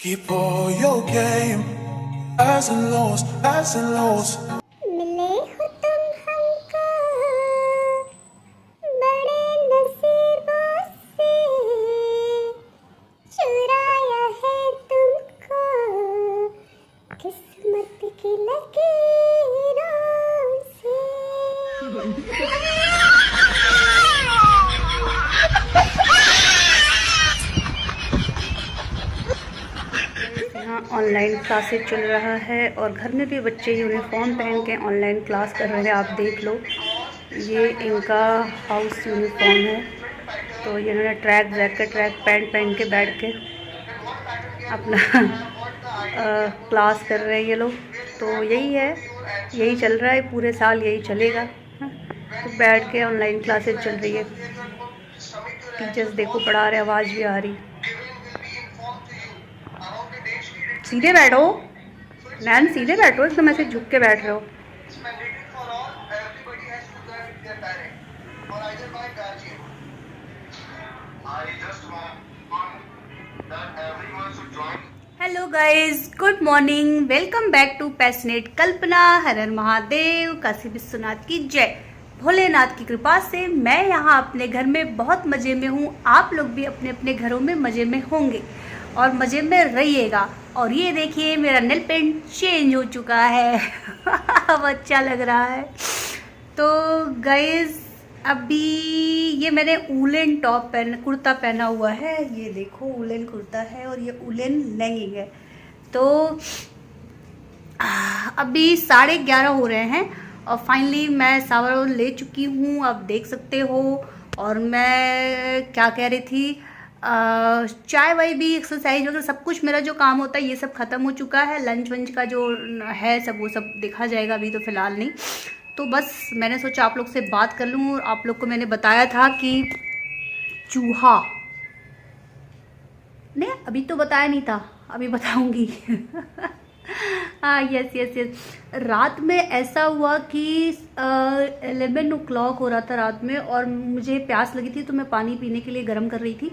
Keep all your game, highs and lows, highs and lows. मिले हो तुम हमको बड़े नसीबों से, चुराया है तुमको किस्मत की लकीरों से। यहाँ ऑनलाइन क्लासेस चल रहा है और घर में भी बच्चे यूनिफॉर्म पहन के ऑनलाइन क्लास कर रहे हैं। आप देख लो, ये इनका हाउस यूनिफॉर्म है। तो इन्होंने ट्रैक जैकेट ट्रैक पैंट पहन के बैठ के अपना क्लास कर रहे हैं ये लोग। तो यही है, यही चल रहा है, पूरे साल यही चलेगा। तो बैठ के ऑनलाइन क्लासेस चल रही है। टीचर्स देखो पढ़ा रहे, आवाज़ भी आ रही। सीधे बैठो नैन, सीधे बैठो, एकदम ऐसे झुक के बैठ रहे हो। Hello guys, good morning, welcome back to passionate Kalpana. Har Har Mahadev, Kashi Vishwanath की जय। भोलेनाथ की कृपा से मैं यहाँ अपने घर में बहुत मज़े में हूँ। आप लोग भी अपने अपने घरों में मज़े में होंगे और मज़े में रहिएगा। और ये देखिए, मेरा नेल पेंट चेंज हो चुका है। अब अच्छा लग रहा है। तो गाइस, अभी ये मैंने वूलन टॉप कुर्ता पहना हुआ है। ये देखो, वूलन कुर्ता है और ये वूलन लेगिंग है। तो अभी 11:30 हो रहे हैं और फाइनली मैं शावर ले चुकी हूँ, आप देख सकते हो। और मैं क्या कह रही थी, चाय वाय भी, एक्सरसाइज वगैरह सब कुछ, मेरा जो काम होता है ये सब ख़त्म हो चुका है। लंच वंच का जो है सब, वो सब देखा जाएगा, अभी तो फ़िलहाल नहीं। तो बस मैंने सोचा आप लोग से बात कर लूँ। और आप लोग को मैंने बताया था कि चूहा, नहीं अभी तो बताया नहीं था, अभी बताऊंगी। हाँ, यस यस यस। रात में ऐसा हुआ कि 11 o'clock हो रहा था रात में, और मुझे प्यास लगी थी तो मैं पानी पीने के लिए गर्म कर रही थी।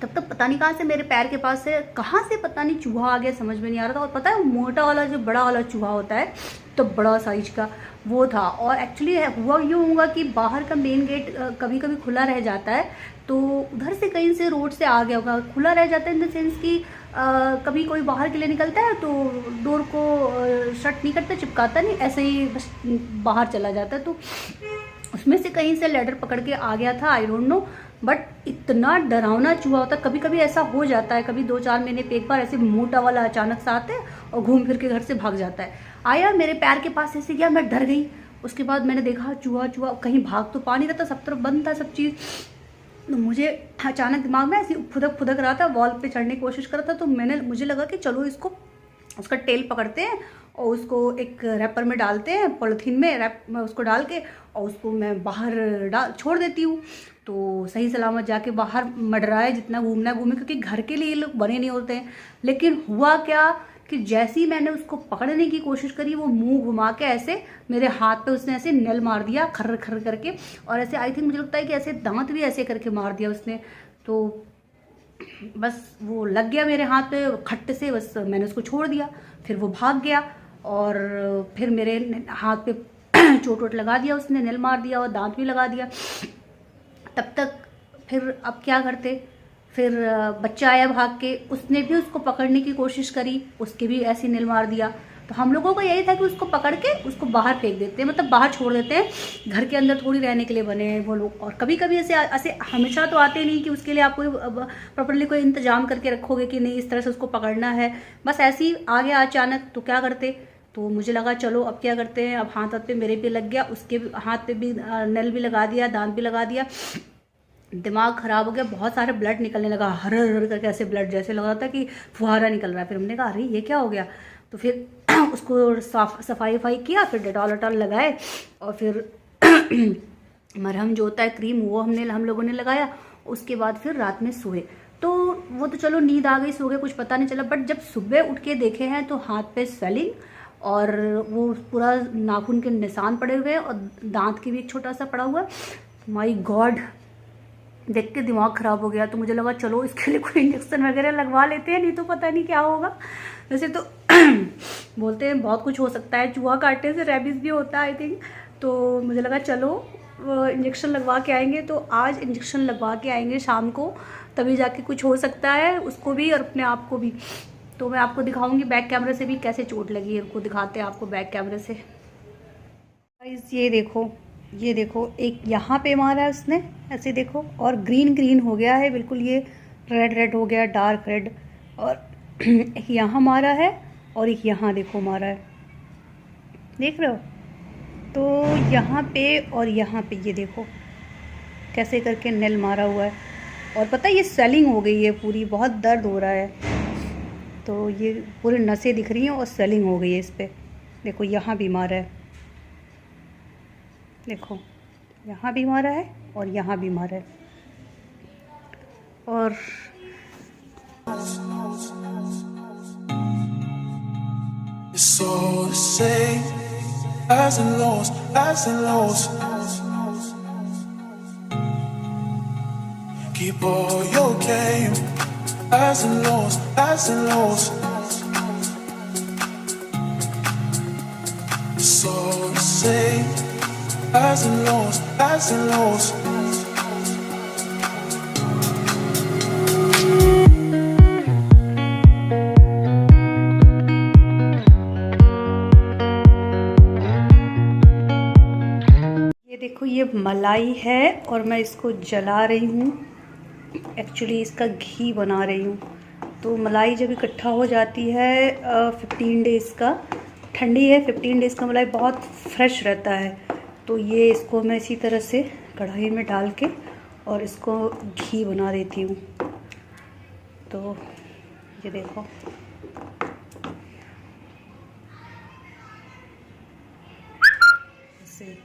तब तक पता नहीं कहाँ से मेरे पैर के पास से, कहाँ से पता नहीं चूहा आ गया, समझ में नहीं आ रहा था। और पता है, मोटा वाला जो बड़ा वाला चूहा होता है, तो बड़ा साइज का वो था। और एक्चुअली हुआ यूँ हुआ कि बाहर का मेन गेट कभी कभी खुला रह जाता है, तो उधर से कहीं से रोड से आ गया होगा। खुला रह जाता है इन द सेंस कि कभी कोई बाहर के लिए निकलता है तो डोर को शट नहीं करता, चिपकाता नहीं, ऐसे ही बस बाहर चला जाता है। तो उसमें से कहीं से लेडर पकड़ के आ गया था, आई डोंट नो। बट इतना डरावना चूहा होता है, कभी कभी ऐसा हो जाता है, कभी 2-4 महीने पे एक बार ऐसे मोटा वाला अचानक से आता है और घूम फिर के घर से भाग जाता है। आया मेरे पैर के पास ऐसे गया, मैं डर गई। उसके बाद मैंने देखा चूहा चूहा कहीं भाग तो पा नहीं रहा था, सब तरफ बंद था सब चीज़। तो मुझे अचानक दिमाग में ऐसे फुदक फुदक रहा था, वॉल पे चढ़ने की कोशिश कर रहा था। तो मुझे लगा कि चलो इसको, उसका टेल पकड़ते हैं और उसको एक रैपर में डालते हैं, पॉलीथीन में रैप में उसको डाल के, और उसको मैं बाहर छोड़ देती हूँ। तो सही सलामत जाके बाहर मंडराए, जितना घूमना है घूमे, क्योंकि घर के लिए ये लोग बने नहीं होते हैं। लेकिन हुआ क्या कि जैसे ही मैंने उसको पकड़ने की कोशिश करी, वो मुंह घुमा के ऐसे मेरे हाथ पे उसने ऐसे नल मार दिया, खर्र खर्र करके। और ऐसे आई थिंक, मुझे लगता है कि ऐसे दांत भी ऐसे करके मार दिया उसने। तो बस वो लग गया मेरे हाथ पे खट्ट से, बस मैंने उसको छोड़ दिया। फिर वो भाग गया और फिर मेरे हाथ पे चोट वोट लगा दिया उसने, नल मार दिया और दांत भी लगा दिया। तब तक फिर अब क्या करते, फिर बच्चा आया भाग के, उसने भी उसको पकड़ने की कोशिश करी, उसके भी ऐसे नल मार दिया। तो हम लोगों को यही था कि उसको पकड़ के उसको बाहर फेंक देते हैं, मतलब बाहर छोड़ देते हैं, घर के अंदर थोड़ी रहने के लिए बने हैं वो लोग। और कभी कभी ऐसे ऐसे हमेशा तो आते नहीं कि उसके लिए आप कोई प्रॉपरली कोई इंतजाम करके रखोगे कि नहीं इस तरह से उसको पकड़ना है। बस ऐसे ही आ गया अचानक, तो क्या करते। तो मुझे लगा चलो अब क्या करते हैं, अब हाथ पे मेरे पे लग गया, उसके हाथ पे भी नल भी लगा दिया, दांत भी लगा दिया। दिमाग ख़राब हो गया, बहुत सारे ब्लड निकलने लगा, हर हर करके ऐसे ब्लड जैसे लग रहा था कि फुहारा निकल रहा है। फिर हमने कहा अरे ये क्या हो गया। तो फिर उसको सफाई वफाई किया, फिर डेटॉल वेटॉल लगाए, और फिर मरहम जो होता है क्रीम, वो हम लोगों ने लगाया। उसके बाद फिर रात में सोए। तो वो तो चलो नींद आ गई, सो गए, कुछ पता नहीं चला। बट जब सुबह उठ के देखे हैं तो हाथ पे स्वेलिंग और वो पूरा नाखून के निशान पड़े हुए हैं, और दांत की भी एक छोटा सा पड़ा हुआ। माई गॉड, देख के दिमाग ख़राब हो गया। तो मुझे लगा चलो इसके लिए कोई इंजेक्शन वगैरह लगवा लेते हैं, नहीं तो पता नहीं क्या होगा। वैसे तो बोलते हैं बहुत कुछ हो सकता है, चूहा काटने से रेबीज़ भी होता है आई थिंक। तो मुझे लगा चलो इंजेक्शन लगवा के आएंगे। तो आज इंजेक्शन लगवा के आएंगे शाम को, तभी जाके कुछ हो सकता है उसको भी और अपने आप को भी। तो मैं आपको दिखाऊंगी बैक कैमरे से भी कैसे चोट लगी है, उनको दिखाते हैं आपको बैक कैमरे से। ये देखो, ये देखो, एक यहाँ पे मारा है उसने ऐसे देखो, और ग्रीन ग्रीन हो गया है बिल्कुल, ये रेड रेड हो गया, डार्क रेड। और एक यहाँ मारा है और एक यहाँ देखो मारा है, देख रहे हो। तो यहाँ पे और यहाँ पे ये देखो कैसे करके नेल मारा हुआ है। और पता है ये स्वेलिंग हो गई है पूरी, बहुत दर्द हो रहा है। तो ये पूरी नसें दिख रही हैं और स्वेलिंग हो गई है इस पर। देखो यहाँ भी मारा है, देखो यहाँ भी मारा है और यहाँ भी मारा है। और It's all the same, highs and lows, highs and lows. Keep all your game, highs and lows, highs and lows. It's all the same, highs and lows, highs and lows. देखो ये मलाई है और मैं इसको जला रही हूँ, एक्चुअली इसका घी बना रही हूँ। तो मलाई जब इकट्ठा हो जाती है 15 डेज़ का, ठंडी है 15 डेज़ का मलाई बहुत फ्रेश रहता है। तो ये इसको मैं इसी तरह से कढ़ाई में डाल के और इसको घी बना देती हूँ। तो ये देखो, ऐसे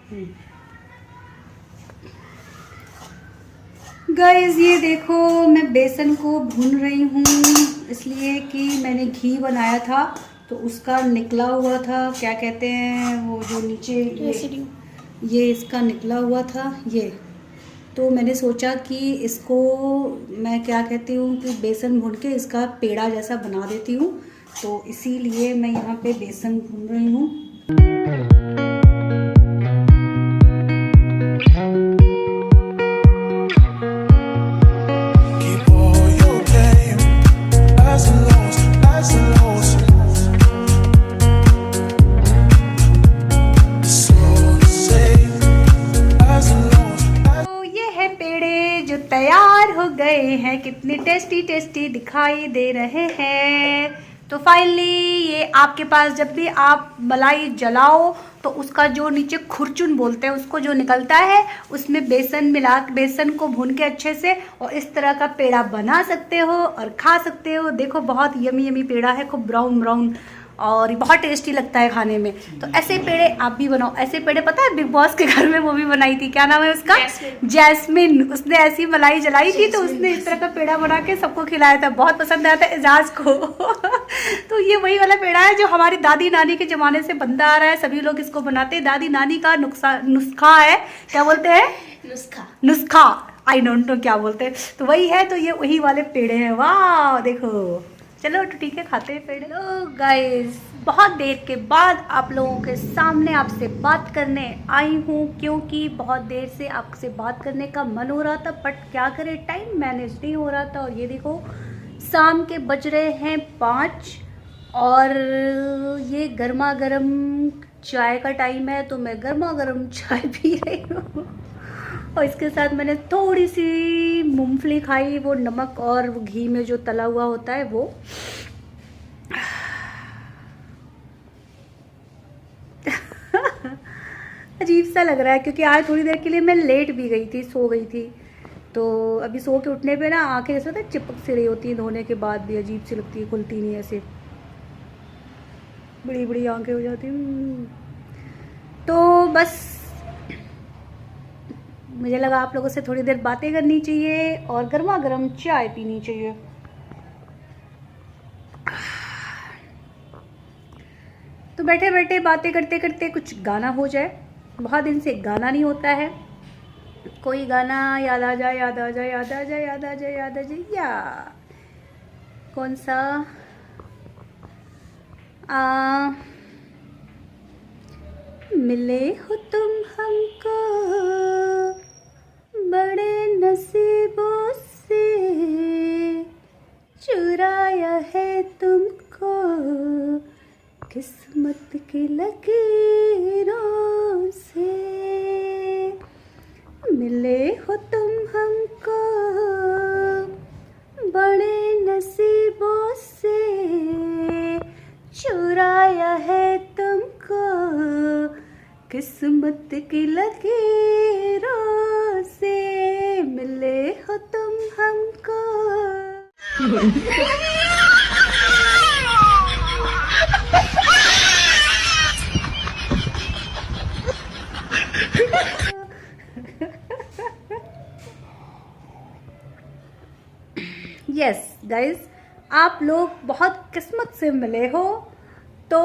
गाइस ये देखो मैं बेसन को भून रही हूँ, इसलिए कि मैंने घी बनाया था तो उसका निकला हुआ था, क्या कहते हैं वो जो नीचे ये इसका निकला हुआ था ये। तो मैंने सोचा कि इसको मैं क्या कहती हूँ कि बेसन भून के इसका पेड़ा जैसा बना देती हूँ। तो इसीलिए मैं यहाँ पे बेसन भून रही हूँ। तैयार हो गए हैं, कितने टेस्टी टेस्टी दिखाई दे रहे हैं। तो फाइनली ये आपके पास जब भी आप मलाई जलाओ तो उसका जो नीचे खुरचुन बोलते हैं उसको जो निकलता है, उसमें बेसन मिला, बेसन को भून के अच्छे से और इस तरह का पेड़ा बना सकते हो और खा सकते हो। देखो बहुत यमी यमी पेड़ा है, खूब ब्राउन ब्राउन और बहुत टेस्टी लगता है खाने में। तो ऐसे पेड़े आप भी बनाओ। ऐसे पेड़े पता है बिग बॉस के घर में वो भी बनाई थी, क्या नाम है उसका, जैस्मिन। उसने ऐसी मलाई जलाई थी तो उसने इस तरह का पेड़ा बना के सबको खिलाया था, बहुत पसंद आया था एजाज को। तो ये वही वाला पेड़ा है जो हमारी दादी नानी के ज़माने से बनता आ रहा है, सभी लोग इसको बनाते हैं। दादी नानी का नुस्खा है, क्या बोलते हैं, नुस्खा, आई डोंट नो क्या बोलते हैं। तो वही है, तो ये वही वाले पेड़े हैं। वाह देखो, चलो तो ठीक है खाते हैं पेड़। हेलो गाइस, बहुत देर के बाद आप लोगों के सामने आपसे बात करने आई हूँ, क्योंकि बहुत देर से आपसे बात करने का मन हो रहा था, बट क्या करें टाइम मैनेज नहीं हो रहा था। और ये देखो शाम के बज रहे हैं 5 और ये गर्मा गर्म चाय का टाइम है। तो मैं गर्मा गर्म चाय पी रही हूँ और इसके साथ मैंने थोड़ी सी मूंगफली खाई, वो नमक और वो घी में जो तला हुआ होता है वो। अजीब सा लग रहा है क्योंकि आज थोड़ी देर के लिए मैं लेट भी गई थी, सो गई थी। तो अभी सो के उठने पे ना आंखें ऐसा होता है चिपक सी रही होती है, धोने के बाद भी अजीब सी लगती है, खुलती नहीं ऐसे, बड़ी बड़ी आंखें हो जाती हैं। तो बस मुझे लगा आप लोगों से थोड़ी देर बातें करनी चाहिए और गर्मा गर्म चाय पीनी चाहिए। तो बैठे बैठे बातें करते करते कुछ गाना हो जाए, बहुत दिन से गाना नहीं होता है। कोई गाना याद आ जाए, याद आ जाए, याद आ जाए, याद आ जाए, याद आ जाए, या कौन सा? मिले हो तुम हमको बड़े नसीबों से, चुराया है तुमको किस्मत की लकीरों से। मिले हो तुम हमको बड़े नसीबों से, चुराया है तुमको किस्मत की लकीरों से। मिले हो तुम हमको। यस गाइस, आप लोग बहुत किस्मत से मिले हो, तो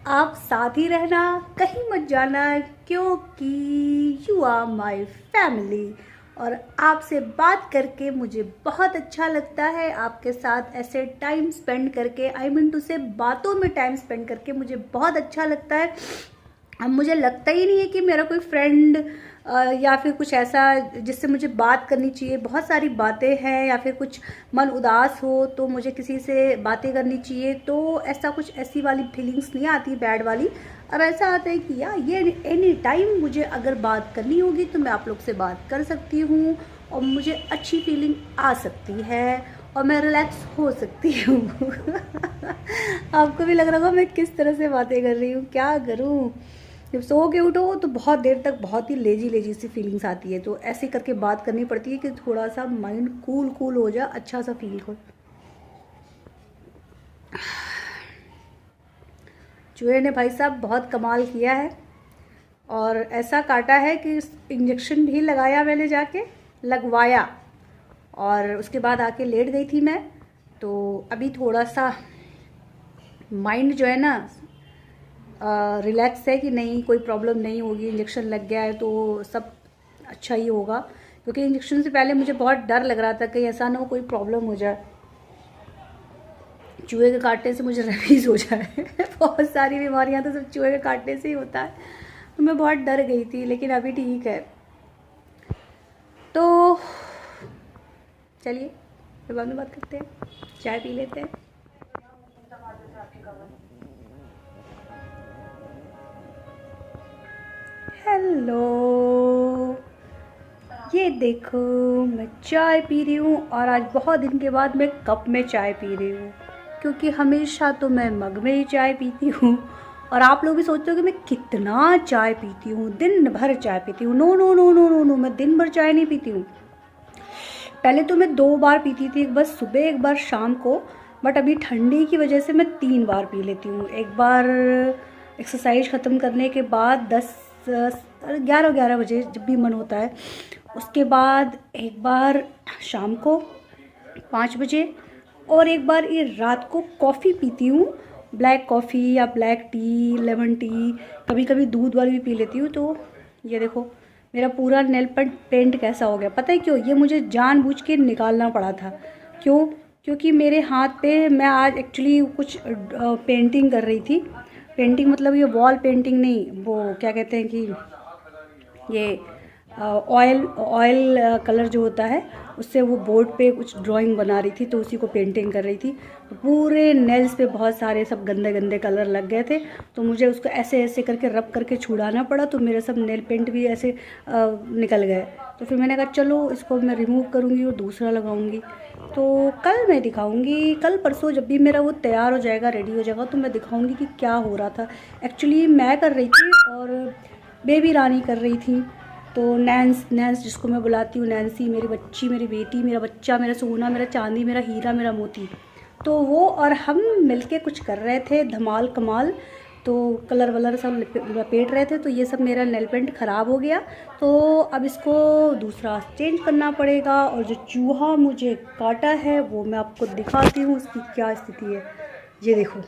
आप साथ ही रहना, कहीं मत जाना, क्योंकि यू आर माई फैमिली। और आपसे बात करके मुझे बहुत अच्छा लगता है, आपके साथ ऐसे टाइम स्पेंड करके, आई मीन टू से बातों में टाइम स्पेंड करके मुझे बहुत अच्छा लगता है। अब मुझे लगता ही नहीं है कि मेरा कोई फ्रेंड या फिर कुछ ऐसा जिससे मुझे बात करनी चाहिए। बहुत सारी बातें हैं, या फिर कुछ मन उदास हो तो मुझे किसी से बातें करनी चाहिए, तो ऐसा कुछ ऐसी वाली फीलिंग्स नहीं आती बैड वाली। अब ऐसा आता है कि यार ये एनी टाइम मुझे अगर बात करनी होगी तो मैं आप लोग से बात कर सकती हूँ, और मुझे अच्छी फीलिंग आ सकती है, और मैं रिलैक्स हो सकती हूँ। आपको भी लग रहा होगा मैं किस तरह से बातें कर रही हूँ, क्या करूँ। जब सो के उठो तो बहुत देर तक बहुत ही लेजी लेजी सी फीलिंग्स आती है, तो ऐसे करके बात करनी पड़ती है कि थोड़ा सा माइंड कूल हो जाए, अच्छा सा फील हो। चूहे ने भाई साहब बहुत कमाल किया है, और ऐसा काटा है कि इंजेक्शन भी लगाया, मैंने जाके लगवाया, और उसके बाद आके लेट गई थी मैं। तो अभी थोड़ा सा माइंड जो है ना रिलैक्स है कि नहीं, कोई प्रॉब्लम नहीं होगी, इंजेक्शन लग गया है तो सब अच्छा ही होगा। क्योंकि इंजेक्शन से पहले मुझे बहुत डर लग रहा था कहीं ऐसा ना हो कोई प्रॉब्लम हो जाए, चूहे के काटने से मुझे रेबीज हो जाए। बहुत सारी बीमारियां तो सब चूहे के काटने से ही होता है, तो मैं बहुत डर गई थी, लेकिन अभी ठीक है। तो चलिए फिर बाद में बात करते हैं, चाय पी लेते हैं। हेलो, ये देखो मैं चाय पी रही हूँ, और आज बहुत दिन के बाद मैं कप में चाय पी रही हूँ, क्योंकि हमेशा तो मैं मग में ही चाय पीती हूँ। और आप लोग भी सोचते हो कि मैं कितना चाय पीती हूँ, दिन भर चाय पीती हूँ। No no no no no no, मैं दिन भर चाय नहीं पीती हूँ। पहले तो मैं 2 बार पीती थी, एक बार सुबह एक बार शाम को, बट अभी ठंडी की वजह से मैं 3 बार पी लेती हूँ। एक बार एक्सरसाइज ख़त्म करने के बाद 11 बजे जब भी मन होता है, उसके बाद एक बार शाम को 5 बजे, और एक बार ये रात को कॉफ़ी पीती हूँ, ब्लैक कॉफ़ी या ब्लैक टी, लेमन टी, कभी कभी दूध वाली भी पी लेती हूँ। तो ये देखो मेरा पूरा नेल पेंट कैसा हो गया, पता है क्यों? ये मुझे जानबूझ के निकालना पड़ा था। क्यों? क्योंकि मेरे हाथ पे, मैं आज एक्चुअली कुछ पेंटिंग कर रही थी। पेंटिंग मतलब ये वॉल पेंटिंग नहीं, वो क्या कहते हैं कि ये ऑयल कलर जो होता है उससे वो बोर्ड पे कुछ ड्राइंग बना रही थी, तो उसी को पेंटिंग कर रही थी। तो पूरे नेल्स पे बहुत सारे सब गंदे गंदे कलर लग गए थे, तो मुझे उसको ऐसे ऐसे करके रब करके छुड़ाना पड़ा, तो मेरे सब नेल पेंट भी ऐसे निकल गए। तो फिर मैंने कहा चलो इसको मैं रिमूव करूँगी और दूसरा लगाऊँगी। तो कल मैं दिखाऊंगी, कल परसों जब भी मेरा वो तैयार हो जाएगा, रेडी हो जाएगा, तो मैं दिखाऊंगी कि क्या हो रहा था। एक्चुअली मैं कर रही थी और बेबी रानी कर रही थी। तो नैंस जिसको मैं बुलाती हूँ, नैन्सी, मेरी बच्ची, मेरी बेटी, मेरा बच्चा, मेरा सोना, मेरा चांदी, मेरा हीरा, मेरा मोती, तो वो और हम मिलके कुछ कर रहे थे, धमाल कमाल। तो कलर वलर सब लपेट रहे थे, तो ये सब मेरा नेल पेंट ख़राब हो गया। तो अब इसको दूसरा चेंज करना पड़ेगा, और जो चूहा मुझे काटा है वो मैं आपको दिखाती हूँ उसकी क्या स्थिति है। ये देखो,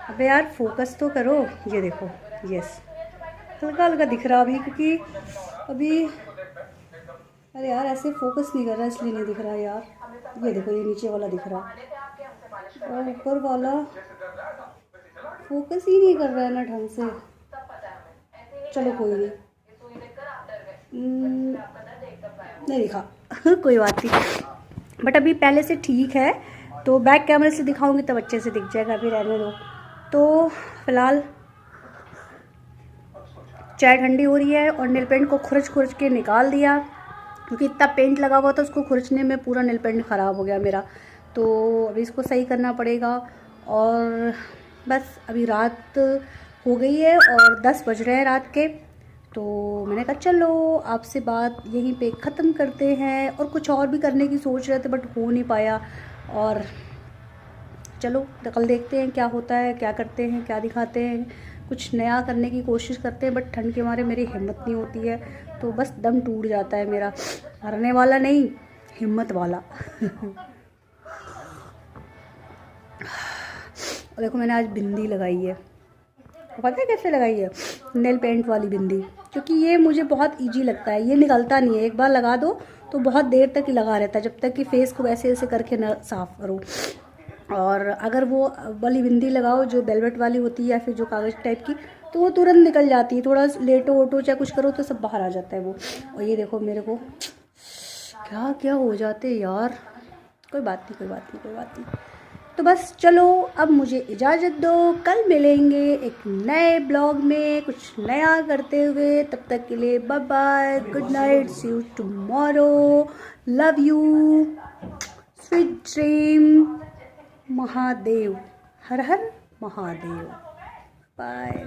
अबे यार फोकस तो करो, ये देखो, यस हल्का हल्का दिख रहा अभी, क्योंकि अभी अरे यार ऐसे फोकस नहीं कर रहा इसलिए नहीं दिख रहा यार। ये देखो ये नीचे वाला दिख रहा और ऊपर वाला फोकस ही नहीं कर रहा है ना ढंग से। चलो कोई नहीं, नहीं दिखा कोई बात नहीं, बट अभी पहले से ठीक है। तो बैक कैमरे से दिखाऊंगी तब अच्छे से दिख जाएगा, अभी रहने दो। तो फिलहाल चाय ठंडी हो रही है और नेल पेंट को खुरच के निकाल दिया, क्योंकि इतना पेंट लगा हुआ था उसको खुरचने में पूरा नेल पेंट ख़राब हो गया मेरा। तो अभी इसको सही करना पड़ेगा। और बस अभी रात हो गई है और 10 बज रहे हैं रात के। तो मैंने कहा चलो आपसे बात यहीं पे ख़त्म करते हैं, और कुछ और भी करने की सोच रहे थे बट हो नहीं पाया। और चलो कल देखते हैं क्या होता है, क्या करते हैं, क्या दिखाते हैं। कुछ नया करने की कोशिश करते हैं बट ठंड के मारे मेरी हिम्मत नहीं होती है, तो बस दम टूट जाता है मेरा। हारने वाला नहीं, हिम्मत वाला। और देखो मैंने आज बिंदी लगाई है, पता है कैसे लगाई है? नेल पेंट वाली बिंदी, क्योंकि ये मुझे बहुत इजी लगता है, ये निकलता नहीं है। एक बार लगा दो तो बहुत देर तक ही लगा रहता है, जब तक कि फेस को वैसे ऐसे करके न साफ़ करो। और अगर वो वाली बिंदी लगाओ जो वेलवेट वाली होती है या फिर जो कागज़ टाइप की, तो वो तुरंत निकल जाती है। थोड़ा लेटो वोटो चाहे कुछ करो तो सब बाहर आ जाता है वो। और ये देखो मेरे को क्या क्या हो जाते यार। कोई बात नहीं, कोई बात नहीं, कोई बात नहीं। तो बस चलो अब मुझे इजाज़त दो, कल मिलेंगे एक नए ब्लॉग में कुछ नया करते हुए। तब तक के लिए bye bye, good night, see you tomorrow, love you, sweet dream, Mahadev, Har Har Mahadev, bye.